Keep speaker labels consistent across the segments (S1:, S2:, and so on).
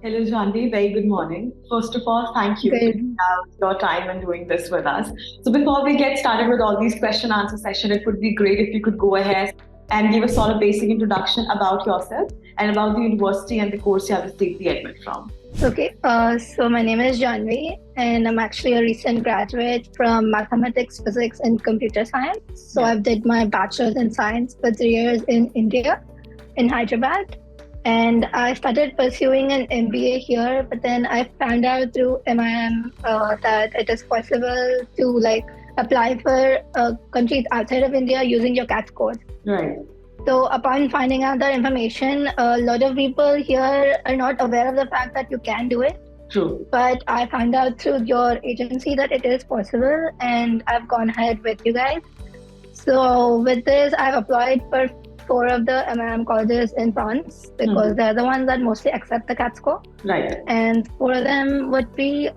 S1: Hello, Janvi. Very good morning. First of all, thank you for taking
S2: Good.
S1: out your time and doing this with us. So, before we get started with all these question answer session, it would be great if you could go ahead and give a sort of basic introduction about yourself and about the university and the course you have received the admit from.
S2: Okay. So my name is Janvi, and I'm actually a recent graduate from mathematics, physics, and computer science. So
S1: Yeah.
S2: I've did my bachelor's in science for 3 years in India, in Hyderabad, and I started pursuing an MBA here. But then I found out through MIM that it is possible to apply for countries outside of India using your CAT score.
S1: Right.
S2: So, upon finding out that information, a lot of people here are not aware of the fact that you can do it.
S1: True.
S2: But I found out through your agency that it is possible, and I've gone ahead with you guys. So, with this, I've applied for four of the MIM colleges in France because
S1: Mhm.
S2: they're the ones that mostly accept the CAT score.
S1: Right.
S2: And four of them would be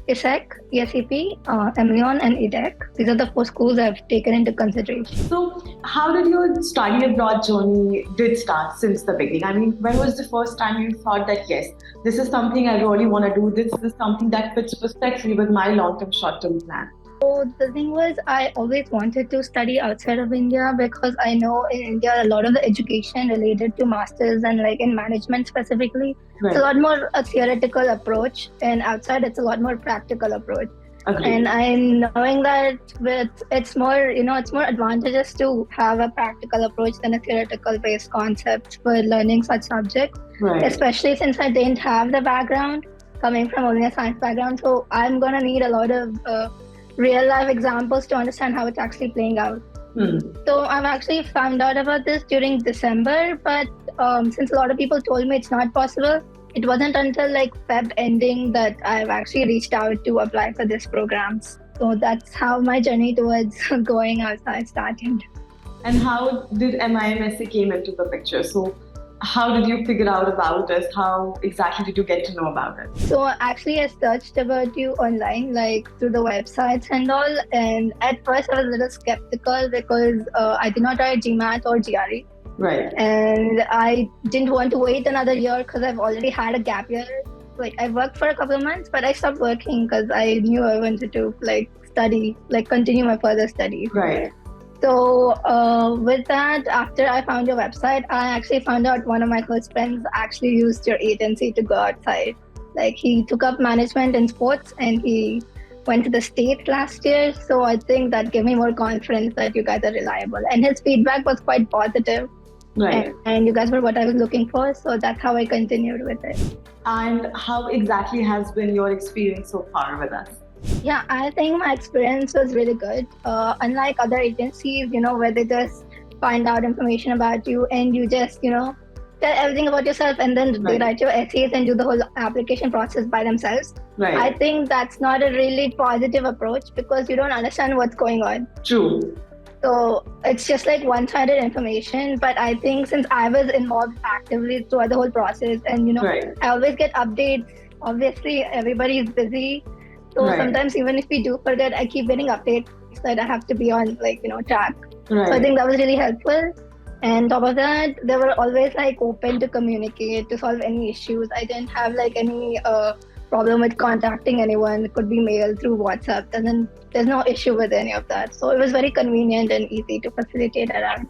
S2: ISEC, ESCP, Emilion, and EDEC. These are the four schools I've taken into consideration.
S1: So, how did your study abroad journey did start since the beginning? I mean, when was the first time you thought that yes, this is something I really want to do. This is something that fits perfectly with my long-term, short-term plan.
S2: So the thing was, I always wanted to study outside of India because I know in India a lot of the education related to masters and like in management specifically, it's a
S1: Right.
S2: lot more a theoretical approach, and outside it's a lot more practical approach.
S1: Agreed.
S2: And I'm knowing that with it's more, it's more advantageous to have a practical approach than a theoretical based concept for learning such subjects,
S1: Right.
S2: especially since I didn't have the background coming from only a science background. So I'm gonna need a lot of real life examples to understand how it's actually playing out.
S1: Hmm.
S2: So I've actually found out about this during December, but since a lot of people told me it's not possible, it wasn't until like Feb ending that I've actually reached out to apply for this programs. So that's how my journey towards going outside started.
S1: And how did MIMSA came into the picture? So, how did you figure out about this? How exactly did you get to know about it?
S2: So actually, I searched about you online, like through the websites and all. And at first, I was a little skeptical because I did not write GMAT or GRE.
S1: Right.
S2: And I didn't want to wait another year because I've already had a gap year. Like I worked for a couple of months, but I stopped working because I knew I wanted to like study, like continue my further studies.
S1: Right.
S2: So with that, after I found your website, I actually found out one of my close friends actually used your agency to go outside. Like he took up management in sports and he went to the state last year. So I think that gave me more confidence that you guys are reliable. And his feedback was quite positive.
S1: Right.
S2: And you guys were what I was looking for. So that's how I continued with it.
S1: And how exactly has been your experience so far with us?
S2: Yeah, I think my experience was really good. Unlike other agencies, where they just find out information about you and you just, tell everything about yourself and then they
S1: Right.
S2: write your essays and do the whole application process by themselves.
S1: Right.
S2: I think that's not a really positive approach because you don't understand what's going on.
S1: True.
S2: So it's just like one-sided information. But I think since I was involved actively throughout the whole process and,
S1: Right.
S2: I always get updates. Obviously, everybody is busy. So
S1: Right.
S2: sometimes even if we do forget, I keep getting updates that I have to be on track. So I
S1: Right.
S2: think that was really helpful. And top of that, they were always like open to communicate, to solve any issues. I didn't have like any problem with contacting anyone. It could be mail through WhatsApp. And then there's no issue with any of that. So it was very convenient and easy to facilitate around.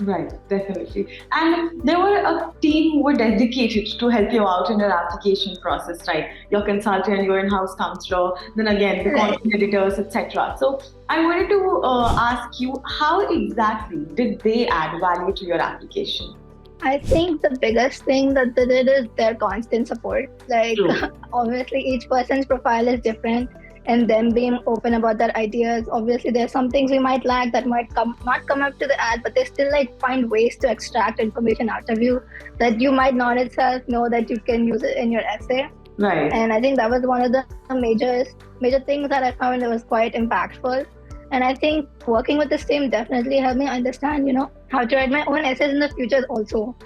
S1: Right, definitely. And there were a team who were dedicated to help you out in your application process, right? Your consultant, your in-house counselor, then again the
S2: Right.
S1: content editors, etc. So I wanted to ask you, how exactly did they add value to your application?
S2: I think the biggest thing that they did is their constant support. Like,
S1: True.
S2: obviously, each person's profile is different, and them being open about their ideas. Obviously, there's some things we might lack that might not come up to the ad, but they still like find ways to extract information out of you that you might not itself know that you can use it in your essay.
S1: Right.
S2: And I think that was one of the major things that I found that was quite impactful. And I think working with this team definitely helped me understand, how to write my own essays in the future also.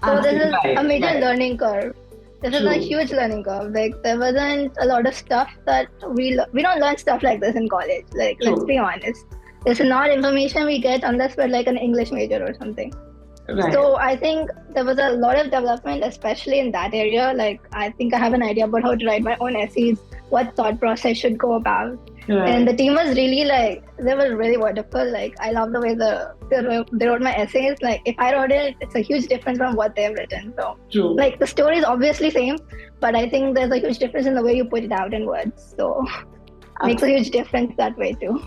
S2: So this
S1: Absolutely
S2: is a
S1: right.
S2: major
S1: Right.
S2: learning curve. This is a
S1: True.
S2: huge learning curve. Like there wasn't a lot of stuff that we don't learn stuff like this in college. Like let's
S1: True.
S2: be honest, this is not information we get unless we're like an English major or something.
S1: Right.
S2: So I think there was a lot of development, especially in that area. Like I think I have an idea about how to write my own essays, what thought process should go about.
S1: Right.
S2: And the team was really they were really wonderful. Like I love the way they wrote my essays. Like if I wrote it, it's a huge difference from what they've written. So
S1: True.
S2: like the story is obviously same, but I think there's a huge difference in the way you put it out in words. So makes a huge difference that way too.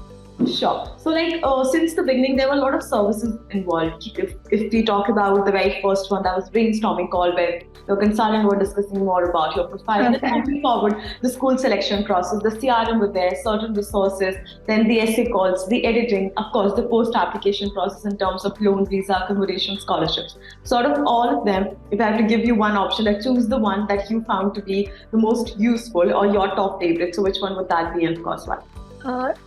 S1: Sure. So, since the beginning, there were a lot of services involved. If we talk about the very first one, that was brainstorming call, where your consultant were discussing more about your profile. And then moving forward, the school selection process, the CRM were there, certain resources, then the essay calls, the editing, of course, the post-application process in terms of loan, visa, accommodation, scholarships. Sort of all of them, if I have to give you one option, choose the one that you found to be the most useful or your top favorite. So which one would that be, and of course why?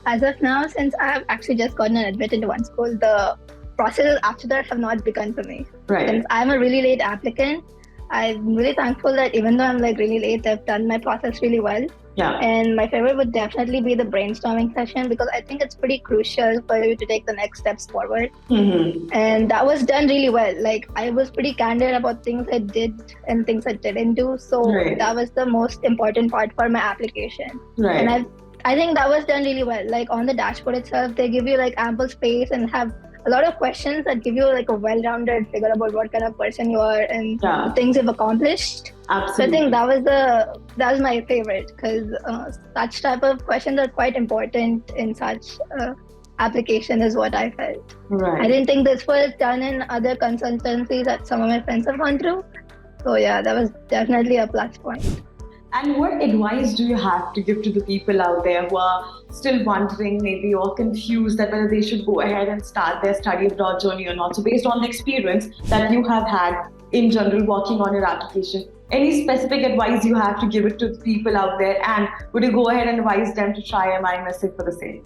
S2: As of now, since I've actually just gotten admitted to one school, the processes after that have not begun for me.
S1: Right.
S2: Since I'm a really late applicant, I'm really thankful that even though I'm really late, they've done my process really well.
S1: Yeah.
S2: And my favorite would definitely be the brainstorming session, because I think it's pretty crucial for you to take the next steps forward.
S1: Mm-hmm.
S2: And that was done really well. Like I was pretty candid about things I did and things I didn't do. So that was the most important part for my application.
S1: Right.
S2: And I think that was done really well. Like on the dashboard itself, they give you ample space and have a lot of questions that give you a well-rounded figure about what kind of person you are and the things you've accomplished.
S1: Absolutely.
S2: So I think that was my favorite, because such type of questions are quite important in such application is what I felt.
S1: Right.
S2: I didn't think this was done in other consultancies that some of my friends have gone through. So yeah, that was definitely a plus point.
S1: And what advice do you have to give to the people out there who are still wondering, maybe, or confused that whether they should go ahead and start their study abroad journey or not? So based on the experience that you have had in general working on your application, any specific advice you have to give it to the people out there, and would you go ahead and advise them to try MIMSA for the same?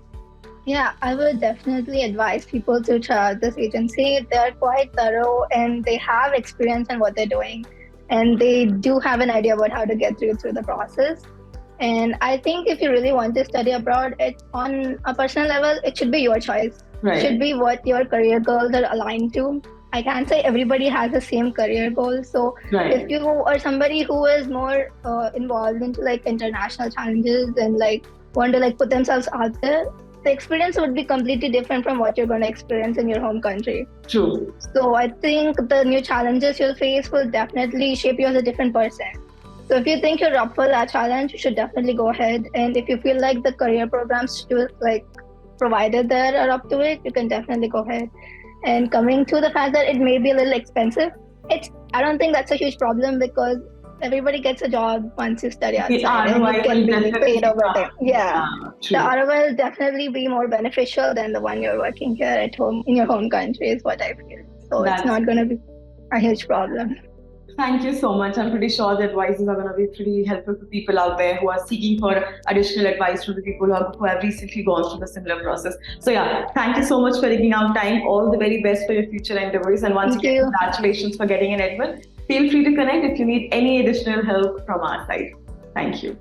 S2: Yeah, I would definitely advise people to try out this agency. They're quite thorough and they have experience in what they're doing. And they do have an idea about how to get through the process. And I think if you really want to study abroad, on a personal level, it should be your choice.
S1: Right.
S2: It should be what your career goals are aligned to. I can't say everybody has the same career goals. So if you are somebody who is more involved into international challenges and want to put themselves out there, the experience would be completely different from what you're going to experience in your home country.
S1: True.
S2: So I think the new challenges you'll face will definitely shape you as a different person. So if you think you're up for that challenge, you should definitely go ahead. And if you feel like the career programs provided there are up to it, you can definitely go ahead. And coming to the fact that it may be a little expensive, I don't think that's a huge problem, because everybody gets a job once you study outside and you can be paid over time. Yeah. The ROI will definitely be more beneficial than the one you're working here at home in your home country is what I feel. So it's not going to be a huge problem.
S1: Thank you so much. I'm pretty sure the advices are going to be pretty helpful for people out there who are seeking for additional advice from the people who have recently gone through the similar process. So yeah, thank you so much for taking out time. All the very best for your future endeavors. And once again, congratulations for getting an admit. Feel free to connect if you need any additional help from our side. Thank you.